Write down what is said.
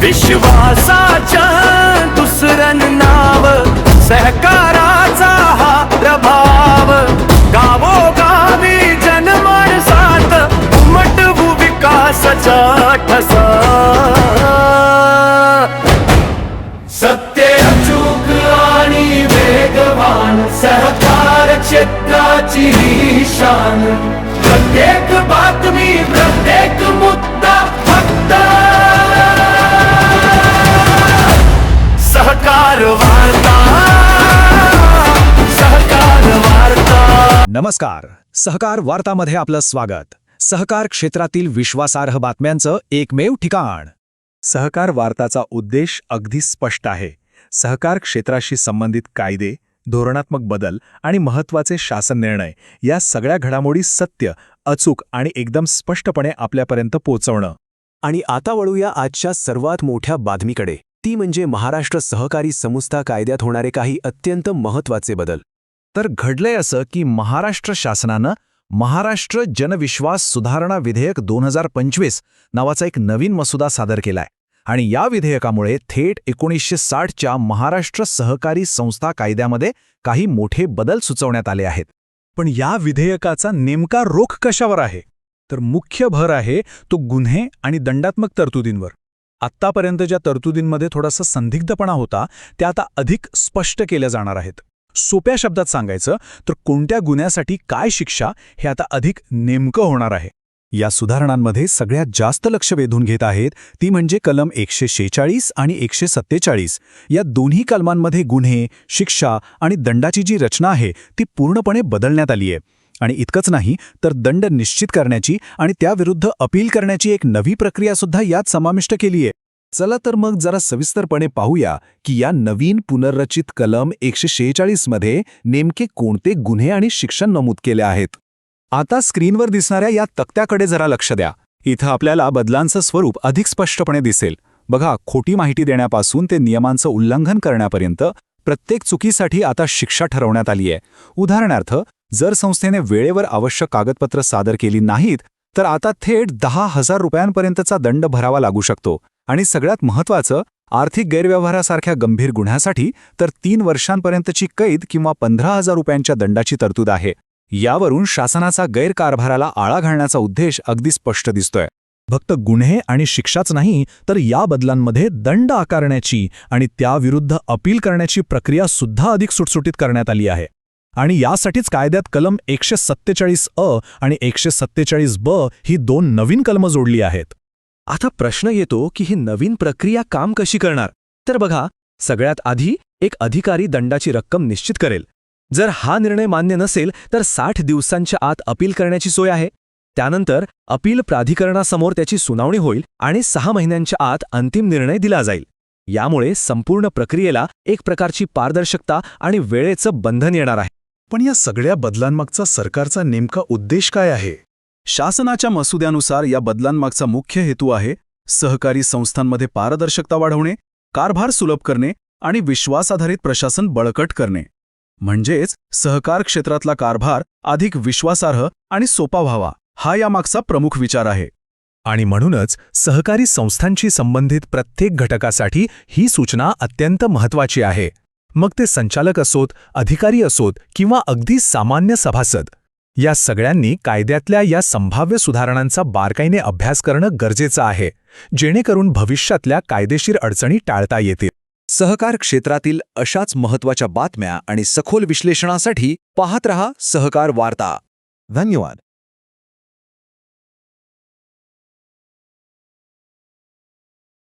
विश्वासाचं दुसरं नाव सहकाराचा हा प्रभाव गावोगावी जनमानसात उमटवू विकासाचा ठसा सत्य अचूक आणि वेगवान सहकार क्षेत्राची ही शान प्रत्येक बातमी प्रत्येक मुद्दा फक्त सहकार वार्ता सहकार वार्ता। नमस्कार, सहकार वार्तामध्ये आपलं स्वागत। सहकार क्षेत्रातील विश्वासार्ह बातम्यांचं एकमेव ठिकाण। सहकार वार्ताचा उद्देश अगदी स्पष्ट आहे। सहकार क्षेत्राशी संबंधित कायदे, धोरणात्मक बदल आणि महत्त्वाचे शासन निर्णय या सगळ्या घडामोडी सत्य, अचूक आणि एकदम स्पष्टपणे आपल्यापर्यंत पोहोचवणं। आणि आता वळूया आजच्या सर्वात मोठ्या बातमीकडे, ती म्हणजे महाराष्ट्र सहकारी संस्था कायद्यात होणारे काही अत्यंत महत्त्वाचे बदल। तर घडलंय असं की महाराष्ट्र शासनानं महाराष्ट्र जनविश्वास सुधारणा विधेयक 2025 नावाचा एक नवीन मसुदा सादर केलाय आणि या विधेयकामुळे थेट 1960च्या महाराष्ट्र सहकारी संस्था कायद्यामध्ये काही मोठे बदल सुचवण्यात आले आहेत। पण या विधेयकाचा नेमका रोख कशावर आहे? तर मुख्य भर आहे तो गुन्हे आणि दंडात्मक तरतुदींवर। आत्तापर्यंतच्या तरतुदींमध्ये थोडासा संदिग्धपणा होता, त्या आता अधिक स्पष्ट केल्या जाणार आहेत। सोप्या शब्दात सांगायचं तर कोणत्या गुन्ह्यासाठी काय शिक्षा हे आता अधिक नेमकं होणार आहे। या सुधारणांमध्ये सगळ्यात जास्त लक्ष वेधून घेत आहेत ती म्हणजे कलम 146 आणि 147 या दोन्ही कलमांमध्ये गुन्हे, शिक्षा आणि दंडाची जी रचना आहे ती पूर्णपणे बदलण्यात आली आहे। आणि इतकंच नाही तर दंड निश्चित करण्याची आणि त्याविरुद्ध अपील करण्याची एक नवी प्रक्रियासुद्धा यात समाविष्ट केली आहे। चला तर मग जरा सविस्तरपणे पाहूया की या नवीन पुनर्रचित कलम 146 मध्ये नेमके कोणते गुन्हे आणि शिक्षा नमूद केले आहेत। आता स्क्रीनवर दिसणाऱ्या या तक्त्याकडे जरा लक्ष द्या। इथं आपल्याला बदलांचं स्वरूप अधिक स्पष्टपणे दिसेल। बघा, खोटी माहिती देण्यापासून ते नियमांचं उल्लंघन करण्यापर्यंत प्रत्येक चुकीसाठी आता शिक्षा ठरवण्यात आली आहे। उदाहरणार्थ, जर संस्थेने वेळेवर आवश्यक कागदपत्र सादर केली नाहीत तर आता थेट 10,000 रुपयांपर्यंतचा दंड भरावा लागू शकतो। आणि सगळ्यात महत्त्वाचं, आर्थिक गैरव्यवहारासारख्या गंभीर गुन्ह्यासाठी तर 3 वर्षांपर्यंतची कैद किंवा 15,000 रुपयांच्या दंडाची तरतूद आहे। यावरून शासनाचा गैरकारभाराला आळा घालण्याचा उद्देश अगदी स्पष्ट दिसतोय। फक्त गुन्हे आणि शिक्षाच नाही तर या बदलांमध्ये दंड आकारण्याची आणि त्याविरुद्ध अपील करण्याची प्रक्रिया सुद्धा अधिक सुटसुटीत करण्यात आली आहे। आणि यासाठीच कायद्यात कलम 147 आणि 147 ही 2 नवीन कलमं जोडली आहेत। आता प्रश्न येतो की ही नवीन प्रक्रिया काम कशी करणार? तर बघा, सगळ्यात आधी एक अधिकारी दंडाची रक्कम निश्चित करेल। जर हा निर्णय मान्य नसेल तर 60 दिवसांच्या आत अपील करण्याची सोय आहे। त्यानंतर अपील प्राधिकरणासमोर त्याची सुनावणी होईल आणि 6 महिन्यांच्या आत अंतिम निर्णय दिला जाईल। यामुळे संपूर्ण प्रक्रियेला एक प्रकारची पारदर्शकता आणि वेळेचं बंधन येणार आहे। पण या सगळ्या बदलांमागचा सरकारचा नेमका उद्देश काय आहे? शासनाच्या मसुद्यानुसार या बदलांमागचा मुख्य हेतू आहे सहकारी संस्थांमध्ये पारदर्शकता वाढवणे, कारभार सुलभ करणे आणि विश्वासाधारित प्रशासन बळकट करणे। म्हणजेच सहकार क्षेत्रातला कारभार अधिक विश्वासार्ह आणि सोपा व्हावा, हा यामागचा प्रमुख विचार आहे। आणि म्हणूनच सहकारी संस्थांशी संबंधित प्रत्येक घटकासाठी ही सूचना अत्यंत महत्त्वाची आहे। मग ते संचालक असोत, अधिकारी असोत किंवा अगदी सामान्य सभासद, या सगळ्यांनी कायद्यातल्या या संभाव्य सुधारणांचा बारकाईने अभ्यास करणं गरजेचं आहे, जेणेकरून भविष्यातल्या कायदेशीर अडचणी टाळता येतील। सहकार क्षेत्रातील अशाच महत्त्वाच्या बातम्या आणि सखोल विश्लेषणासाठी पाहत रहा सहकार वार्ता। धन्यवाद।